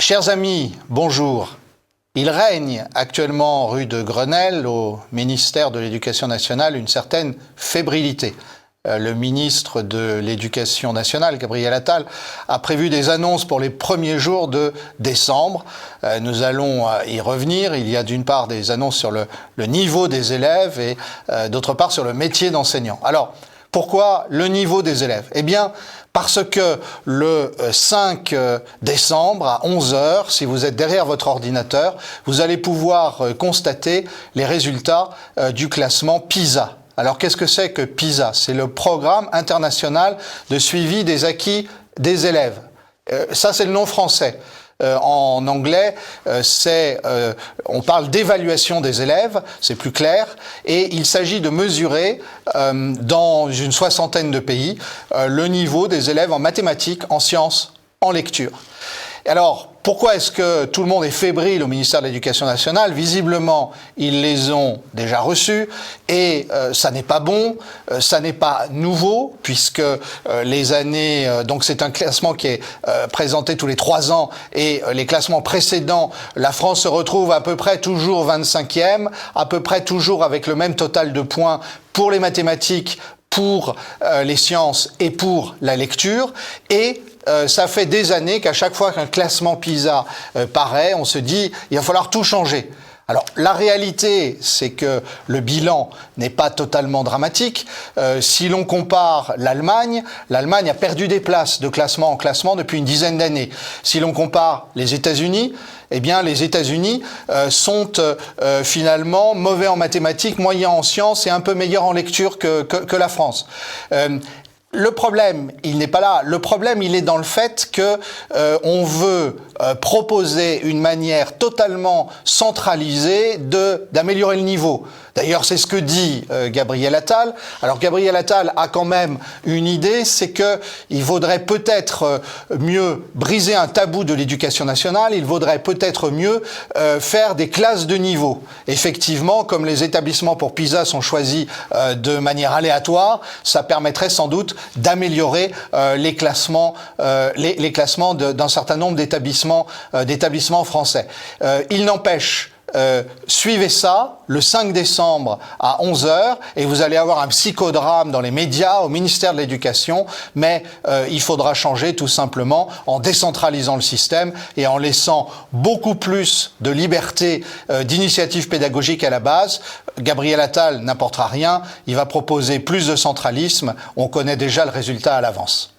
Chers amis, bonjour. Il règne actuellement rue de Grenelle, au ministère de l'Éducation nationale, une certaine fébrilité. Le ministre de l'Éducation nationale, Gabriel Attal, a prévu des annonces pour les premiers jours de décembre. Nous allons y revenir. Il y a d'une part des annonces sur le niveau des élèves et d'autre part sur le métier d'enseignant. Alors, pourquoi le niveau des élèves? Eh bien, parce que le 5 décembre à 11 h, si vous êtes derrière votre ordinateur, vous allez pouvoir constater les résultats du classement PISA. Alors, qu'est-ce que c'est que PISA? C'est le programme international de suivi des acquis des élèves. Ça, c'est le nom français. En anglais, on parle d'évaluation des élèves, c'est plus clair, et il s'agit de mesurer dans une soixantaine de pays le niveau des élèves en mathématiques, en sciences, en lecture. Alors, pourquoi est-ce que tout le monde est fébrile au ministère de l'Éducation nationale? Visiblement, ils les ont déjà reçus et ça n'est pas bon, ça n'est pas nouveau puisque les années... donc c'est un classement qui est présenté tous les 3 ans et les classements précédents, la France se retrouve à peu près toujours 25e, à peu près toujours avec le même total de points pour les mathématiques, pour les sciences et pour la lecture. Et ça fait des années qu'à chaque fois qu'un classement PISA paraît, on se dit il va falloir tout changer. Alors, la réalité, c'est que le bilan n'est pas totalement dramatique. Si l'on compare l'Allemagne a perdu des places de classement en classement depuis une dizaine d'années. Si l'on compare les États-Unis, eh bien, les États-Unis sont finalement mauvais en mathématiques, moyens en sciences et un peu meilleurs en lecture que la France. Le problème, il n'est pas là. Le problème, il est dans le fait que on veut proposer une manière totalement centralisée d'améliorer le niveau. D'ailleurs, c'est ce que dit Gabriel Attal. Alors, Gabriel Attal a quand même une idée, c'est que il vaudrait peut-être mieux briser un tabou de l'éducation nationale. Il vaudrait peut-être mieux faire des classes de niveau. Effectivement, comme les établissements pour PISA sont choisis de manière aléatoire, ça permettrait sans doute d'améliorer les classements d'un certain nombre d'établissements français. Il n'empêche, suivez ça le 5 décembre à 11 h et vous allez avoir un psychodrame dans les médias, au ministère de l'Éducation, mais il faudra changer tout simplement en décentralisant le système et en laissant beaucoup plus de liberté d'initiative pédagogique à la base. Gabriel Attal n'apportera rien, il va proposer plus de centralisme, on connaît déjà le résultat à l'avance.